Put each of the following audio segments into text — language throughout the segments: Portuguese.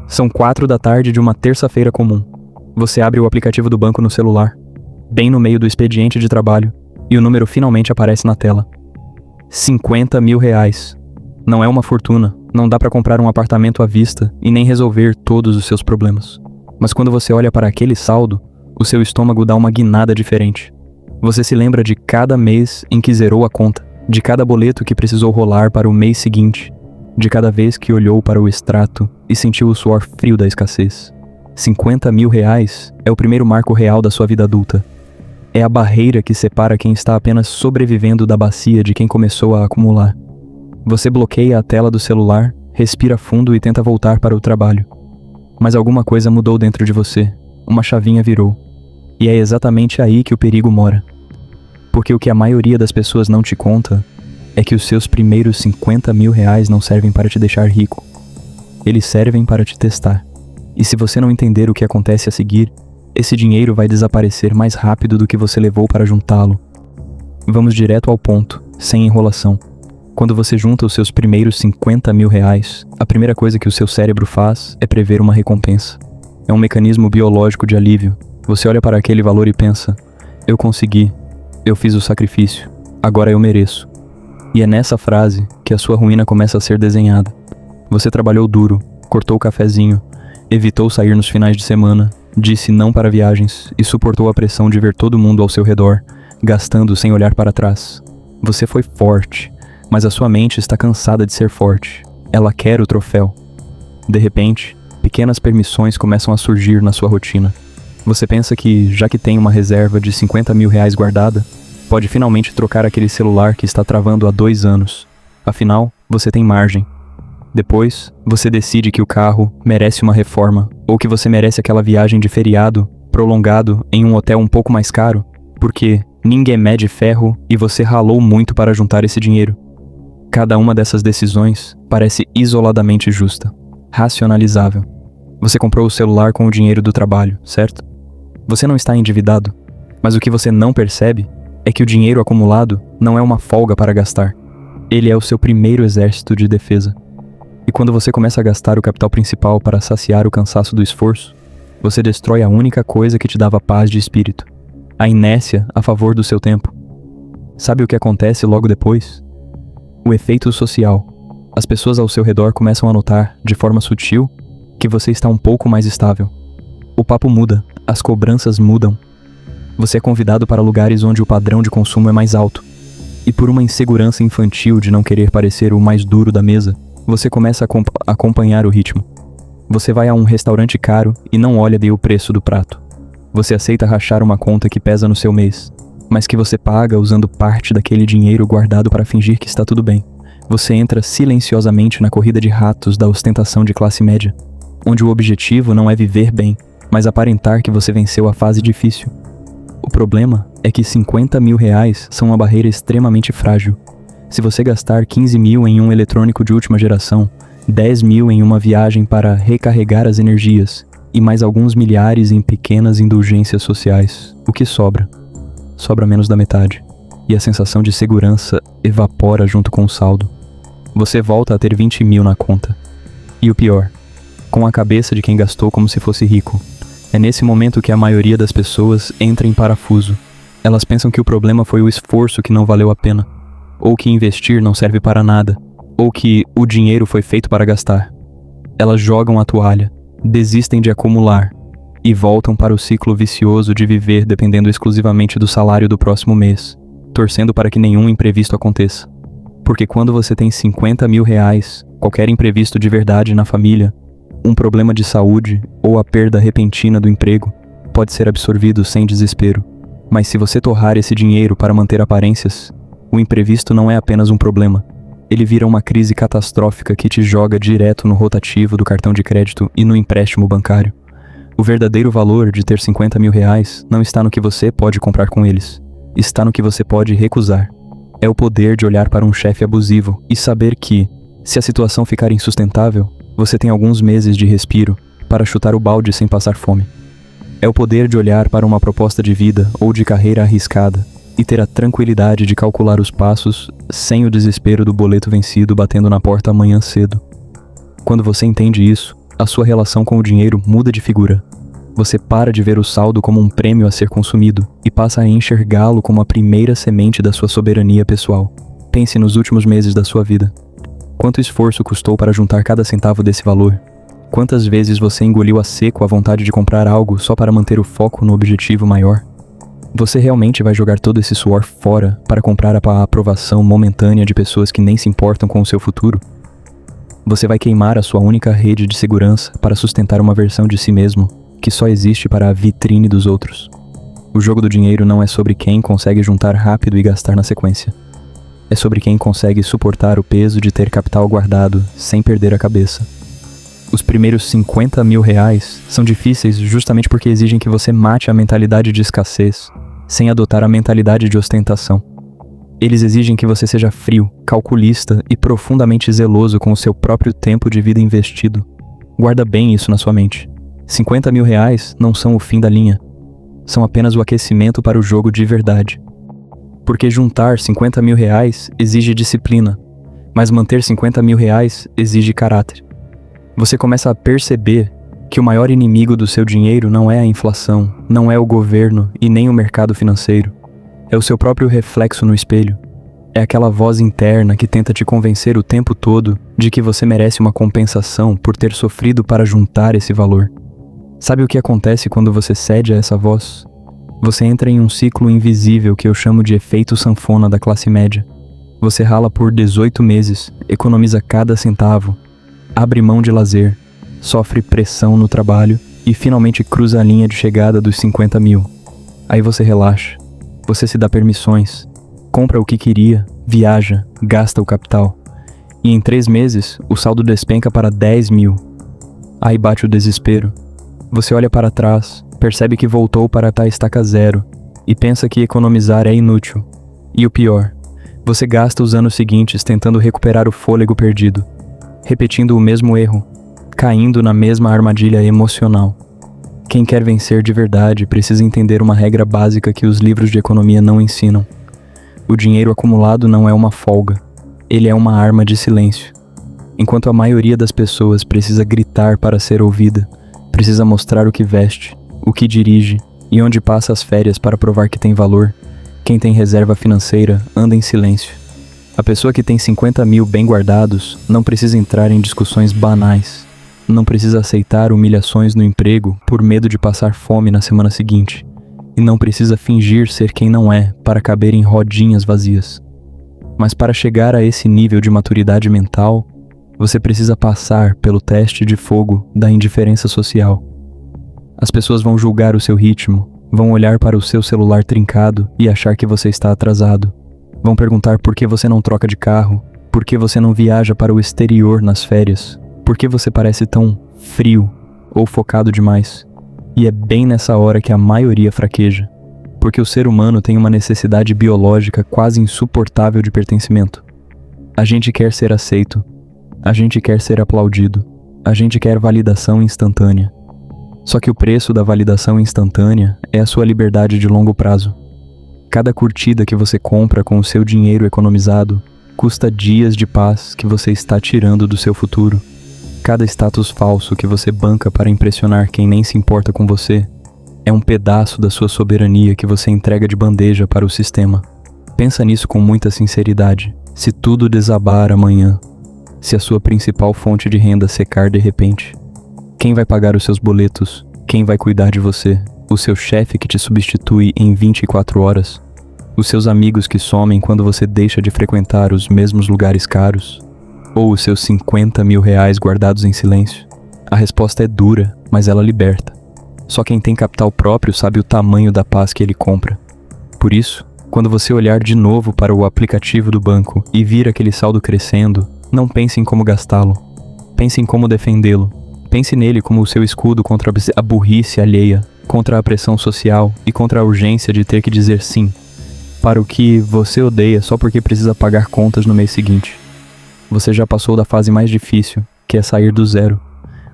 São 4 da tarde de uma terça-feira comum. Você abre o aplicativo do banco no celular, bem no meio do expediente de trabalho, e o número finalmente aparece na tela. 50 mil reais. Não é uma fortuna, não dá para comprar um apartamento à vista e nem resolver todos os seus problemas. Mas quando você olha para aquele saldo, o seu estômago dá uma guinada diferente. Você se lembra de cada mês em que zerou a conta, de cada boleto que precisou rolar para o mês seguinte, de cada vez que olhou para o extrato e sentiu o suor frio da escassez. 50 mil reais é o primeiro marco real da sua vida adulta. É a barreira que separa quem está apenas sobrevivendo da bacia de quem começou a acumular. Você bloqueia a tela do celular, respira fundo e tenta voltar para o trabalho. Mas alguma coisa mudou dentro de você. Uma chavinha virou. E é exatamente aí que o perigo mora. Porque o que a maioria das pessoas não te conta é que os seus primeiros 50 mil reais não servem para te deixar rico. Eles servem para te testar. E se você não entender o que acontece a seguir, esse dinheiro vai desaparecer mais rápido do que você levou para juntá-lo. Vamos direto ao ponto, sem enrolação. Quando você junta os seus primeiros 50 mil reais, a primeira coisa que o seu cérebro faz é prever uma recompensa. É um mecanismo biológico de alívio. Você olha para aquele valor e pensa: eu consegui, eu fiz o sacrifício, agora eu mereço. E é nessa frase que a sua ruína começa a ser desenhada. Você trabalhou duro, cortou o cafezinho, evitou sair nos finais de semana, disse não para viagens e suportou a pressão de ver todo mundo ao seu redor, gastando sem olhar para trás. Você foi forte, mas a sua mente está cansada de ser forte. Ela quer o troféu. De repente, pequenas permissões começam a surgir na sua rotina. Você pensa que, já que tem uma reserva de 50 mil reais guardada, pode finalmente trocar aquele celular que está travando há 2 anos. Afinal, você tem margem. Depois, você decide que o carro merece uma reforma, ou que você merece aquela viagem de feriado, prolongado, em um hotel um pouco mais caro, porque ninguém mede ferro e você ralou muito para juntar esse dinheiro. Cada uma dessas decisões parece isoladamente justa, racionalizável. Você comprou o celular com o dinheiro do trabalho, certo? Você não está endividado, mas o que você não percebe é que o dinheiro acumulado não é uma folga para gastar. Ele é o seu primeiro exército de defesa. E quando você começa a gastar o capital principal para saciar o cansaço do esforço, você destrói a única coisa que te dava paz de espírito, a inércia a favor do seu tempo. Sabe o que acontece logo depois? O efeito social. As pessoas ao seu redor começam a notar, de forma sutil, que você está um pouco mais estável. O papo muda, as cobranças mudam. Você é convidado para lugares onde o padrão de consumo é mais alto. E por uma insegurança infantil de não querer parecer o mais duro da mesa, você começa a acompanhar o ritmo. Você vai a um restaurante caro e não olha o preço do prato. Você aceita rachar uma conta que pesa no seu mês, mas que você paga usando parte daquele dinheiro guardado para fingir que está tudo bem. Você entra silenciosamente na corrida de ratos da ostentação de classe média, onde o objetivo não é viver bem, mas aparentar que você venceu a fase difícil. O problema é que 50 mil reais são uma barreira extremamente frágil. Se você gastar 15 mil em um eletrônico de última geração, 10 mil em uma viagem para recarregar as energias e mais alguns milhares em pequenas indulgências sociais, o que sobra? Sobra menos da metade. E a sensação de segurança evapora junto com o saldo. Você volta a ter 20 mil na conta. E o pior, com a cabeça de quem gastou como se fosse rico. É nesse momento que a maioria das pessoas entra em parafuso. Elas pensam que o problema foi o esforço que não valeu a pena, ou que investir não serve para nada, ou que o dinheiro foi feito para gastar. Elas jogam a toalha, desistem de acumular e voltam para o ciclo vicioso de viver dependendo exclusivamente do salário do próximo mês, torcendo para que nenhum imprevisto aconteça. Porque quando você tem 50 mil reais, qualquer imprevisto de verdade na família, um problema de saúde ou a perda repentina do emprego, pode ser absorvido sem desespero. Mas se você torrar esse dinheiro para manter aparências, o imprevisto não é apenas um problema. Ele vira uma crise catastrófica que te joga direto no rotativo do cartão de crédito e no empréstimo bancário. O verdadeiro valor de ter 50 mil reais não está no que você pode comprar com eles. Está no que você pode recusar. É o poder de olhar para um chefe abusivo e saber que, se a situação ficar insustentável, você tem alguns meses de respiro para chutar o balde sem passar fome. É o poder de olhar para uma proposta de vida ou de carreira arriscada e ter a tranquilidade de calcular os passos sem o desespero do boleto vencido batendo na porta amanhã cedo. Quando você entende isso, a sua relação com o dinheiro muda de figura. Você para de ver o saldo como um prêmio a ser consumido e passa a enxergá-lo como a primeira semente da sua soberania pessoal. Pense nos últimos meses da sua vida. Quanto esforço custou para juntar cada centavo desse valor? Quantas vezes você engoliu a seco a vontade de comprar algo só para manter o foco no objetivo maior? Você realmente vai jogar todo esse suor fora para comprar a aprovação momentânea de pessoas que nem se importam com o seu futuro? Você vai queimar a sua única rede de segurança para sustentar uma versão de si mesmo que só existe para a vitrine dos outros. O jogo do dinheiro não é sobre quem consegue juntar rápido e gastar na sequência. É sobre quem consegue suportar o peso de ter capital guardado sem perder a cabeça. Os primeiros 50 mil reais são difíceis justamente porque exigem que você mate a mentalidade de escassez, sem adotar a mentalidade de ostentação. Eles exigem que você seja frio, calculista e profundamente zeloso com o seu próprio tempo de vida investido. Guarda bem isso na sua mente. 50 mil reais não são o fim da linha. São apenas o aquecimento para o jogo de verdade. Porque juntar 50 mil reais exige disciplina, mas manter 50 mil reais exige caráter. Você começa a perceber que o maior inimigo do seu dinheiro não é a inflação, não é o governo e nem o mercado financeiro. É o seu próprio reflexo no espelho. É aquela voz interna que tenta te convencer o tempo todo de que você merece uma compensação por ter sofrido para juntar esse valor. Sabe o que acontece quando você cede a essa voz? Você entra em um ciclo invisível que eu chamo de efeito sanfona da classe média. Você rala por 18 meses, economiza cada centavo, abre mão de lazer, sofre pressão no trabalho e finalmente cruza a linha de chegada dos 50 mil. Aí você relaxa, você se dá permissões, compra o que queria, viaja, gasta o capital. E em 3 meses, o saldo despenca para 10 mil. Aí bate o desespero. Você olha para trás, percebe que voltou para a estaca zero e pensa que economizar é inútil. E o pior, você gasta os anos seguintes tentando recuperar o fôlego perdido, repetindo o mesmo erro, caindo na mesma armadilha emocional. Quem quer vencer de verdade precisa entender uma regra básica que os livros de economia não ensinam. O dinheiro acumulado não é uma folga, ele é uma arma de silêncio. Enquanto a maioria das pessoas precisa gritar para ser ouvida, precisa mostrar o que veste, o que dirige e onde passa as férias para provar que tem valor, quem tem reserva financeira anda em silêncio. A pessoa que tem 50 mil bem guardados não precisa entrar em discussões banais, não precisa aceitar humilhações no emprego por medo de passar fome na semana seguinte, e não precisa fingir ser quem não é para caber em rodinhas vazias. Mas para chegar a esse nível de maturidade mental, você precisa passar pelo teste de fogo da indiferença social. As pessoas vão julgar o seu ritmo, vão olhar para o seu celular trincado e achar que você está atrasado. Vão perguntar por que você não troca de carro, por que você não viaja para o exterior nas férias, por que você parece tão frio ou focado demais. E é bem nessa hora que a maioria fraqueja, porque o ser humano tem uma necessidade biológica quase insuportável de pertencimento. A gente quer ser aceito, a gente quer ser aplaudido, a gente quer validação instantânea. Só que o preço da validação instantânea é a sua liberdade de longo prazo. Cada curtida que você compra com o seu dinheiro economizado custa dias de paz que você está tirando do seu futuro. Cada status falso que você banca para impressionar quem nem se importa com você é um pedaço da sua soberania que você entrega de bandeja para o sistema. Pensa nisso com muita sinceridade. Se tudo desabar amanhã, se a sua principal fonte de renda secar de repente, quem vai pagar os seus boletos? Quem vai cuidar de você? O seu chefe que te substitui em 24 horas? Os seus amigos que somem quando você deixa de frequentar os mesmos lugares caros? Ou os seus 50 mil reais guardados em silêncio? A resposta é dura, mas ela liberta. Só quem tem capital próprio sabe o tamanho da paz que ele compra. Por isso, quando você olhar de novo para o aplicativo do banco e vir aquele saldo crescendo, não pense em como gastá-lo. Pense em como defendê-lo. Pense nele como o seu escudo contra a burrice alheia, contra a pressão social e contra a urgência de ter que dizer sim para o que você odeia só porque precisa pagar contas no mês seguinte. Você já passou da fase mais difícil, que é sair do zero.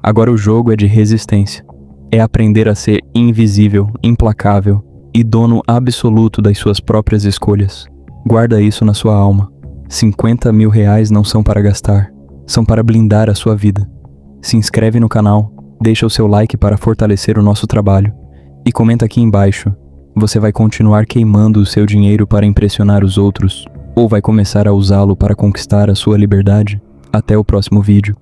Agora o jogo é de resistência. É aprender a ser invisível, implacável e dono absoluto das suas próprias escolhas. Guarda isso na sua alma. 50 mil reais não são para gastar, são para blindar a sua vida. Se inscreve no canal, deixa o seu like para fortalecer o nosso trabalho e comenta aqui embaixo. Você vai continuar queimando o seu dinheiro para impressionar os outros ou vai começar a usá-lo para conquistar a sua liberdade? Até o próximo vídeo.